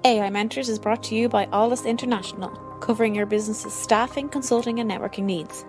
AI Mentors is brought to you by Alldus International, covering your business's staffing, consulting, and networking needs.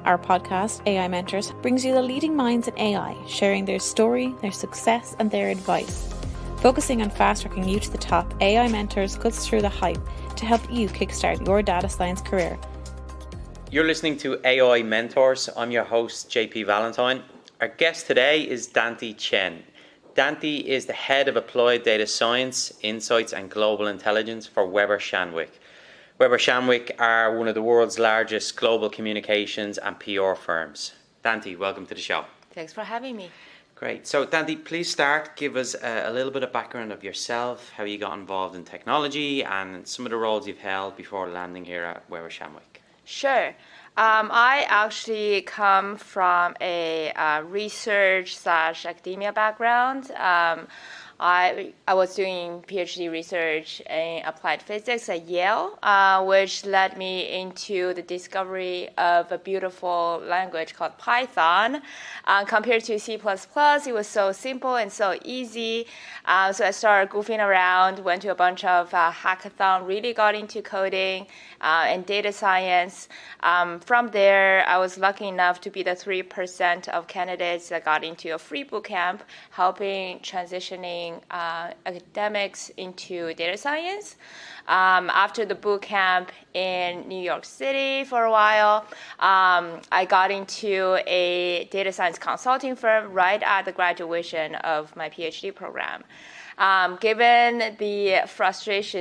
Our podcast, AI Mentors, brings you the leading minds in AI, sharing their story, their success, and their advice. Focusing on fast-tracking you to the top, AI Mentors cuts through the hype to help you kickstart your data science career. You're listening to AI Mentors. I'm your host, JP Valentine. Our guest today is Danti Chen. Danti is the head of Applied Data Science, Insights and Global Intelligence for Weber Shandwick. Weber Shandwick are one of the world's largest global communications and PR firms. Danti, welcome to the show. Thanks for having me. Great. So Danti, please start. Give us a little bit of background of yourself, how you got involved in technology and some of the roles you've held before landing here at Weber Shandwick. Sure. I actually come from a research/academia background. I was doing PhD research in applied physics at Yale, which led me into the discovery of a beautiful language called Python. Compared to C++, it was so simple and so easy. So I started goofing around, went to a bunch of hackathons, really got into coding and data science. From there, I was lucky enough to be the 3% of candidates that got into a free bootcamp, helping transitioning academics into data science. After the bootcamp in New York City for a while, I got into a data science consulting firm right at the graduation of my PhD program. Given the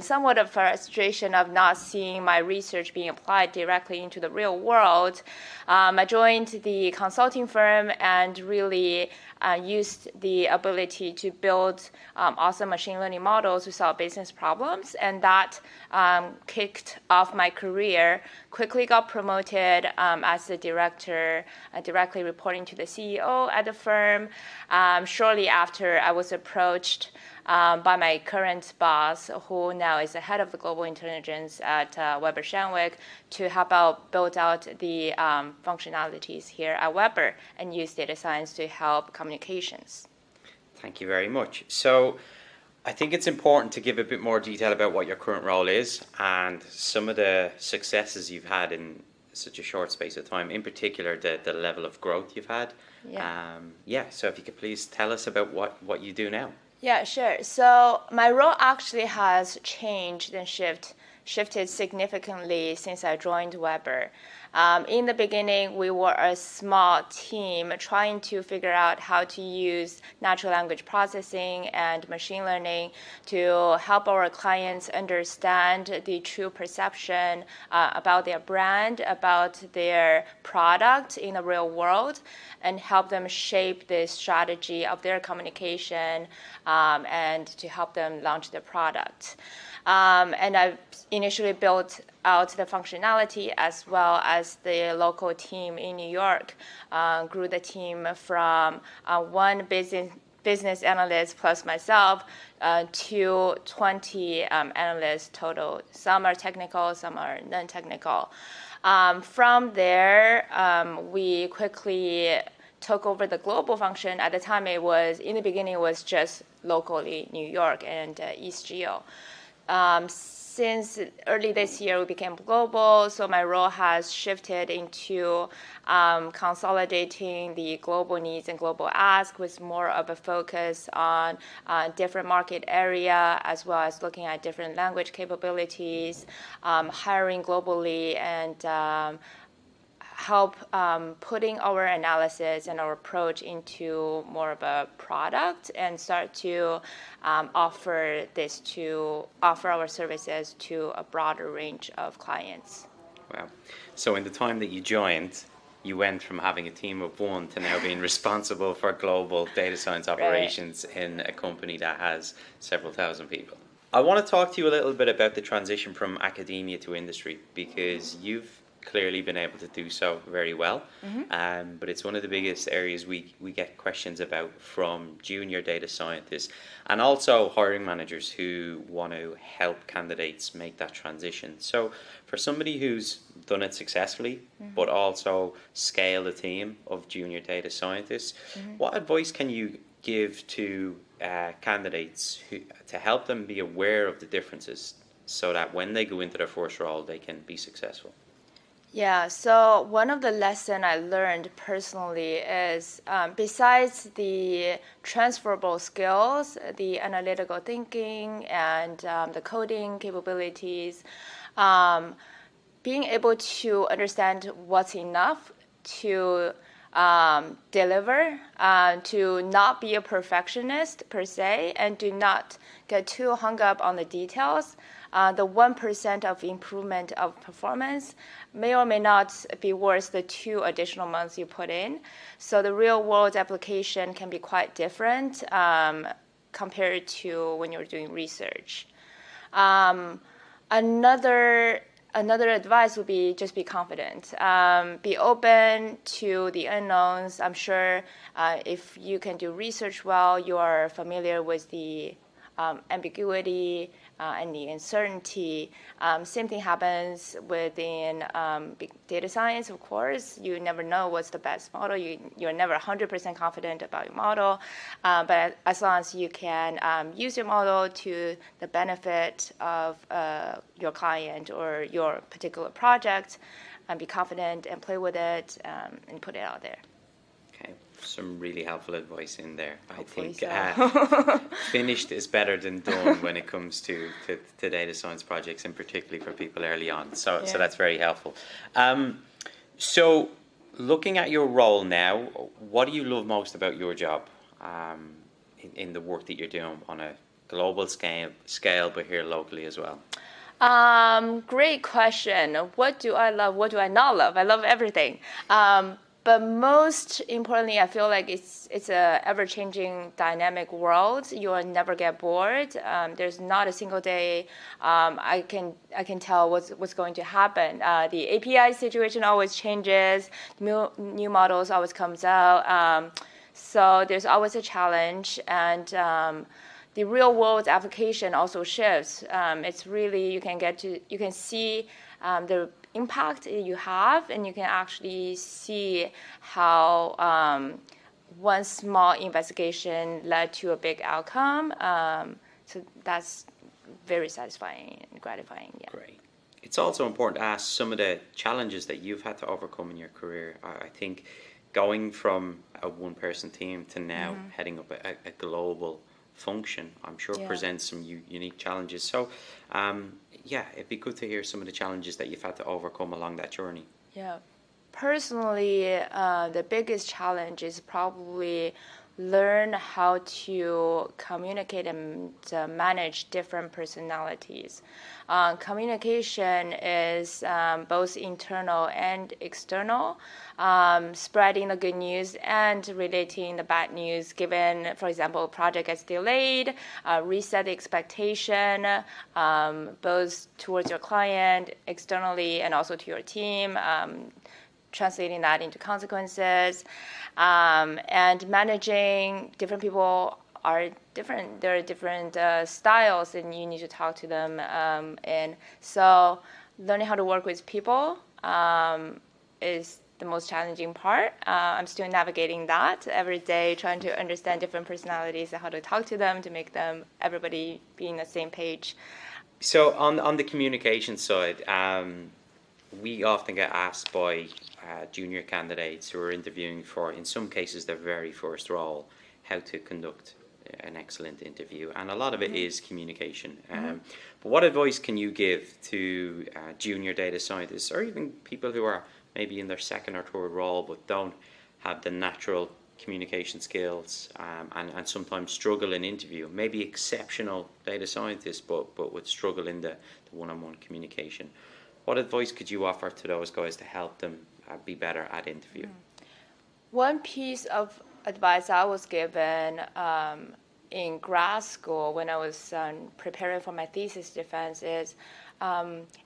somewhat of frustration of not seeing my research being applied directly into the real world, I joined the consulting firm and really used the ability to build awesome machine learning models to solve business problems, and that kicked off my career. Quickly got promoted as the director, directly reporting to the CEO at the firm. Shortly after, I was approached by my current boss, who now is the head of the global intelligence at Weber Shandwick, to help out build out the functionalities here at Weber and use data science to help communications. Thank you very much. So I think it's important to give a bit more detail about what your current role is and some of the successes you've had in such a short space of time, in particular the level of growth you've had. So if you could please tell us about what you do now. Yeah, sure. So my role actually has changed and shifted significantly since I joined Weber. In the beginning, we were a small team trying to figure out how to use natural language processing and machine learning to help our clients understand the true perception about their brand, about their product in the real world, and help them shape the strategy of their communication and to help them launch their product. And I initially built out the functionality as well as the local team in New York. Grew the team from one business analyst plus myself to 20 analysts total. Some are technical, some are non-technical. From there, we quickly took over the global function. At the time, in the beginning, it was just locally New York and East Geo. Since early this year, we became global, so my role has shifted into consolidating the global needs and global ask with more of a focus on different market area, as well as looking at different language capabilities, hiring globally, and help putting our analysis and our approach into more of a product and start to offer our services to a broader range of clients. Wow. So in the time that you joined, you went from having a team of one to now being responsible for global data science operations in a company that has several thousand people. I want to talk to you a little bit about the transition from academia to industry, because you've clearly been able to do so very well. But it's one of the biggest areas we get questions about from junior data scientists and also hiring managers who want to help candidates make that transition. So for somebody who's done it successfully, but also scale a team of junior data scientists, what advice can you give to candidates to help them be aware of the differences so that when they go into their first role, they can be successful? Yeah, so one of the lessons I learned personally is besides the transferable skills, the analytical thinking and the coding capabilities, being able to understand what's enough to deliver, to not be a perfectionist per se, and do not get too hung up on the details. The 1% of improvement of performance may or may not be worth the 2 additional months you put in. So the real world application can be quite different compared to when you're doing research. Another advice would be just be confident. Be open to the unknowns. I'm sure if you can do research well, you are familiar with the ambiguity and the uncertainty. Same thing happens within big data science, of course. You never know what's the best model. You're never 100% confident about your model. But as long as you can use your model to the benefit of your client or your particular project, and be confident and play with it and put it out there. Okay, some really helpful advice in there. Hopefully I think so. finished is better than done when it comes to data science projects, and particularly for people early on. So that's very helpful. So looking at your role now, what do you love most about your job in the work that you're doing on a global scale, but here locally as well? Great question. What do I love? What do I not love? I love everything. But most importantly, I feel like it's a ever-changing, dynamic world. You will never get bored. There's not a single day I can tell what's going to happen. The API situation always changes. New models always comes out. So there's always a challenge, and the real-world application also shifts. It's really you can see the impact you have, and you can actually see how one small investigation led to a big outcome. So that's very satisfying and gratifying. Yeah. Great. It's also important to ask some of the challenges that you've had to overcome in your career. I think going from a one-person team to now heading up a global function, I'm sure presents some unique challenges. So it'd be good to hear some of the challenges that you've had to overcome along that journey. Yeah. Personally, the biggest challenge is probably learn how to communicate and manage different personalities. Communication is both internal and external, spreading the good news and relating the bad news, given, for example, a project gets delayed, reset the expectation, both towards your client, externally, and also to your team, translating that into consequences, and managing different people are different. There are different styles, and you need to talk to them. And so learning how to work with people is the most challenging part. I'm still navigating that every day, trying to understand different personalities and how to talk to them to make everybody be on the same page. So on the communication side, we often get asked by junior candidates who are interviewing for, in some cases, their very first role, how to conduct an excellent interview. And a lot of it is communication. But what advice can you give to junior data scientists, or even people who are maybe in their second or third role but don't have the natural communication skills and sometimes struggle in interview? Maybe exceptional data scientists but would struggle in the one-on-one communication. What advice could you offer to those guys to help them be better at interview? One piece of advice I was given in grad school when I was preparing for my thesis defense is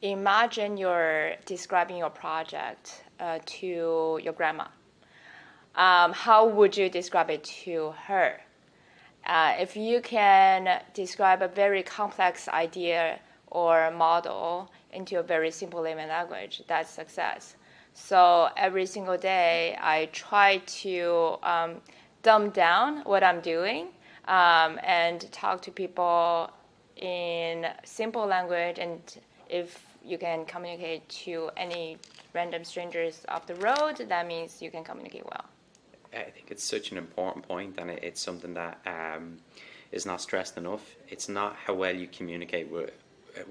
imagine you're describing your project to your grandma. How would you describe it to her? If you can describe a very complex idea or model into a very simple layman language, that's success. So every single day, I try to dumb down what I'm doing and talk to people in simple language. And if you can communicate to any random strangers off the road, that means you can communicate well. I think it's such an important point, and it's something that is not stressed enough. It's not how well you communicate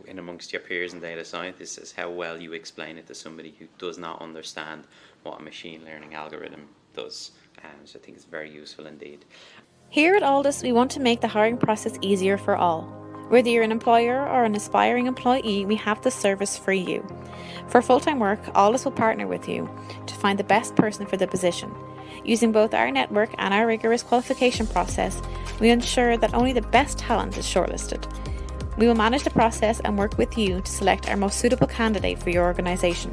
in amongst your peers and data scientists, it's how well you explain it to somebody who does not understand what a machine learning algorithm does. So I think it's very useful indeed. Here at Alldus, we want to make the hiring process easier for all. Whether you're an employer or an aspiring employee, we have the service for you. For full-time work, Alldus will partner with you to find the best person for the position. Using both our network and our rigorous qualification process, we ensure that only the best talent is shortlisted. We will manage the process and work with you to select our most suitable candidate for your organisation.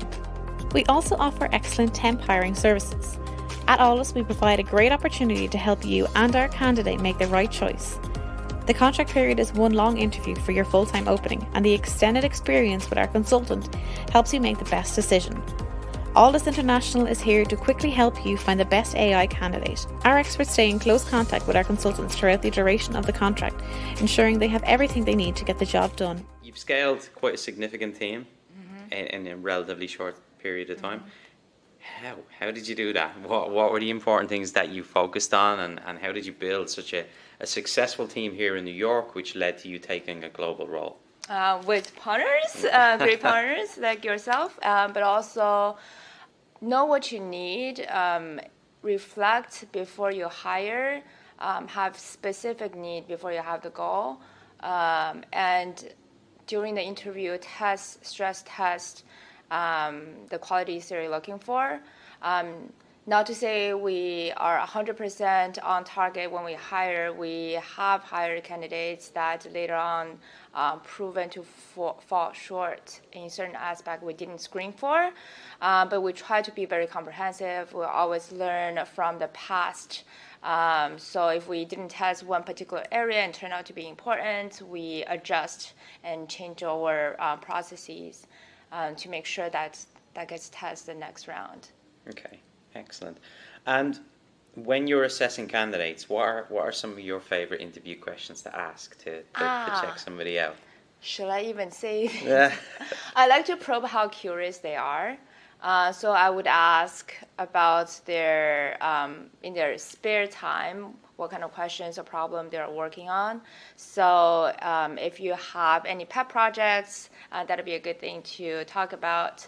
We also offer excellent temp hiring services. At Alldus, we provide a great opportunity to help you and our candidate make the right choice. The contract period is one long interview for your full-time opening, and the extended experience with our consultant helps you make the best decision. Alldus International is here to quickly help you find the best AI candidate. Our experts stay in close contact with our consultants throughout the duration of the contract, ensuring they have everything they need to get the job done. You've scaled quite a significant team in a relatively short period of time. How did you do that? What were the important things that you focused on, and how did you build such a successful team here in New York, which led to you taking a global role? With partners, great partners like yourself, but also know what you need, reflect before you hire, have specific need before you have the goal, and during the interview, stress test the qualities you're looking for. Not to say we are 100% on target when we hire. We have hired candidates that later on proven to fall short in certain aspects we didn't screen for. But we try to be very comprehensive. We always learn from the past. So if we didn't test one particular area and turned out to be important, we adjust and change our processes to make sure that gets tested the next round. Okay. Excellent. And when you're assessing candidates, what are some of your favorite interview questions to ask to check somebody out? Should I even say? I like to probe how curious they are. So I would ask about their in their spare time, what kind of questions or problem they're working on. So if you have any pet projects, that'd be a good thing to talk about.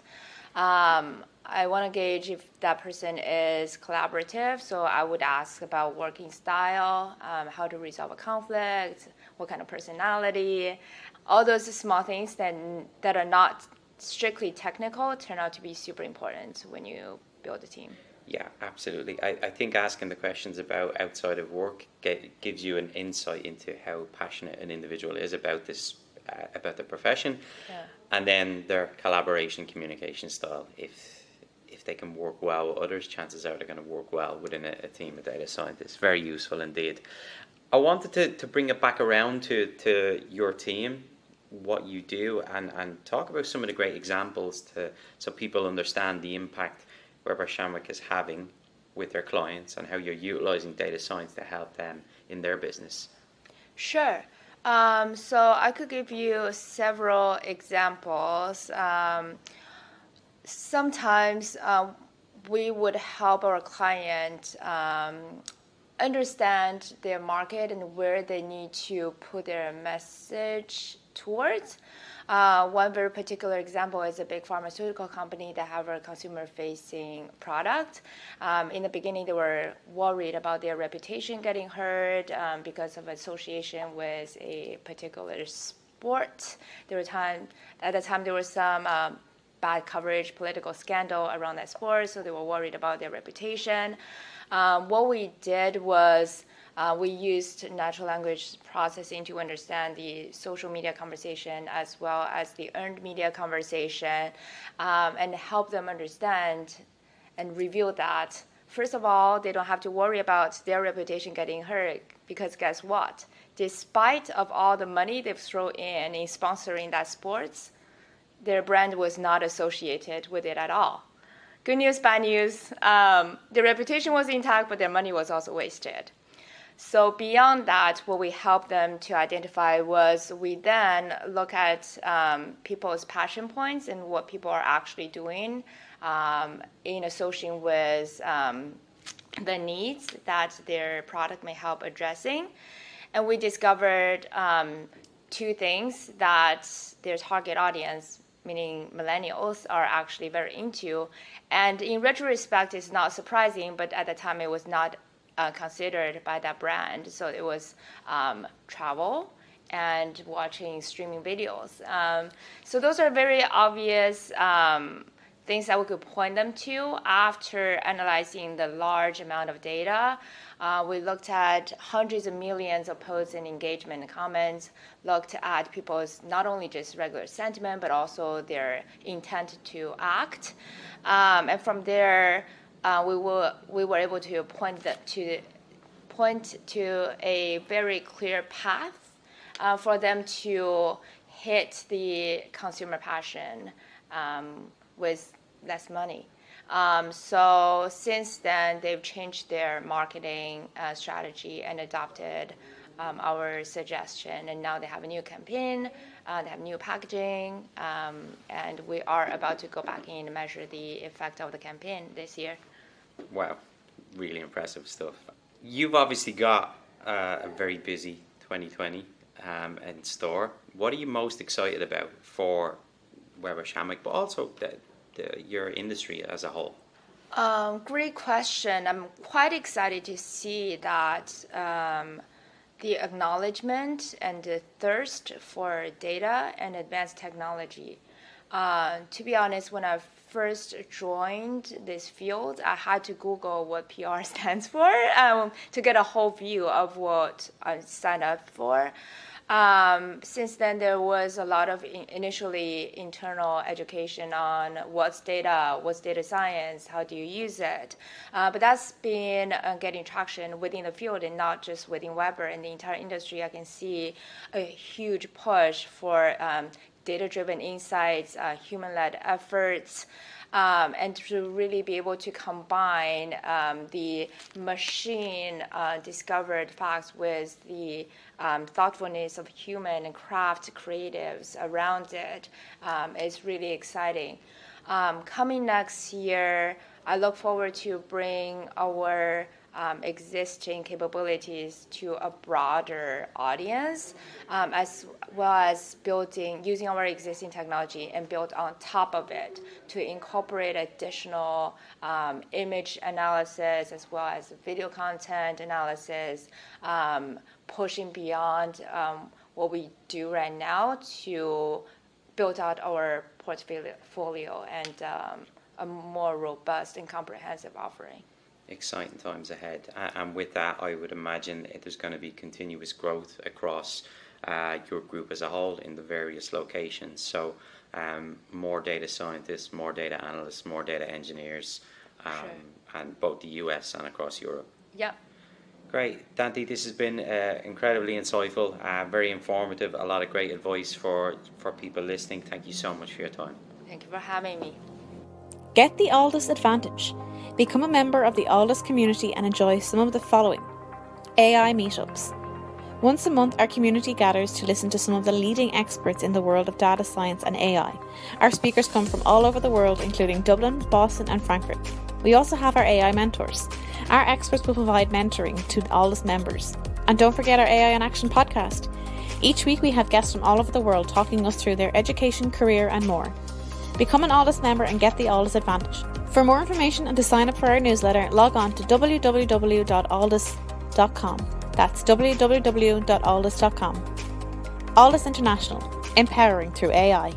I want to gauge if that person is collaborative, so I would ask about working style, how to resolve a conflict, what kind of personality. All those small things that are not strictly technical turn out to be super important when you build a team. Yeah, absolutely. I think asking the questions about outside of work gives you an insight into how passionate an individual is about this, about the profession, and then their collaboration communication style. If they can work well with others, chances are they're going to work well within a team of data scientists. Very useful indeed. I wanted to bring it back around to your team, what you do, and talk about some of the great examples so people understand the impact Weber Shandwick is having with their clients and how you're utilizing data science to help them in their business. Sure. So I could give you several examples. Sometimes we would help our client understand their market and where they need to put their message towards. One very particular example is a big pharmaceutical company that have a consumer-facing product. In the beginning, they were worried about their reputation getting hurt because of association with a particular sport. At the time, there was some bad coverage, political scandal around that sport, so they were worried about their reputation. What we did was we used natural language processing to understand the social media conversation as well as the earned media conversation and help them understand and reveal that, first of all, they don't have to worry about their reputation getting hurt because guess what? Despite of all the money they've thrown in sponsoring that sports, their brand was not associated with it at all. Good news, bad news. Their reputation was intact, but their money was also wasted. So beyond that, what we helped them to identify was we then look at people's passion points and what people are actually doing in association with the needs that their product may help addressing. And we discovered two things that their target audience, meaning millennials, are actually very into. And in retrospect, it's not surprising, but at the time it was not considered by that brand. So it was travel and watching streaming videos. So those are very obvious things that we could point them to. After analyzing the large amount of data, we looked at hundreds of millions of posts and engagement and comments, looked at people's not only just regular sentiment, but also their intent to act. And from there, we were able to point to a very clear path for them to hit the consumer passion with less money. So since then, they've changed their marketing strategy and adopted our suggestion. And now they have a new campaign, they have new packaging, and we are about to go back in and measure the effect of the campaign this year. Wow, really impressive stuff. You've obviously got a very busy 2020 in store. What are you most excited about for Weber Shandwick, but also your industry as a whole? Great question. I'm quite excited to see that the acknowledgement and the thirst for data and advanced technology. To be honest, when I first joined this field, I had to Google what PR stands for to get a whole view of what I signed up for. Since then, there was a lot of initially internal education on what's data science, how do you use it. But that's been getting traction within the field and not just within Weber. In the entire industry, I can see a huge push for data-driven insights, human-led efforts, and to really be able to combine the machine-discovered facts with the thoughtfulness of human and craft creatives around it is really exciting. Coming next year, I look forward to bring our existing capabilities to a broader audience, as well as using our existing technology and build on top of it to incorporate additional image analysis as well as video content analysis, pushing beyond what we do right now to build out our portfolio and a more robust and comprehensive offering. Exciting times ahead, and with that I would imagine there's going to be continuous growth across your group as a whole in the various locations. So more data scientists, more data analysts, more data engineers, and both the US and across Europe. Yep. Great. Danti, this has been incredibly insightful, very informative, a lot of great advice for people listening. Thank you so much for your time. Thank you for having me. Get the Alldus advantage. Become a member of the Alldus community and enjoy some of the following: AI meetups. Once a month, our community gathers to listen to some of the leading experts in the world of data science and AI. Our speakers come from all over the world, including Dublin, Boston and Frankfurt. We also have our AI mentors. Our experts will provide mentoring to Alldus members. And don't forget our AI in Action podcast. Each week we have guests from all over the world talking us through their education, career and more. Become an Alldus member and get the Alldus advantage. For more information and to sign up for our newsletter, log on to www.alldus.com. That's www.alldus.com. Alldus International, empowering through AI.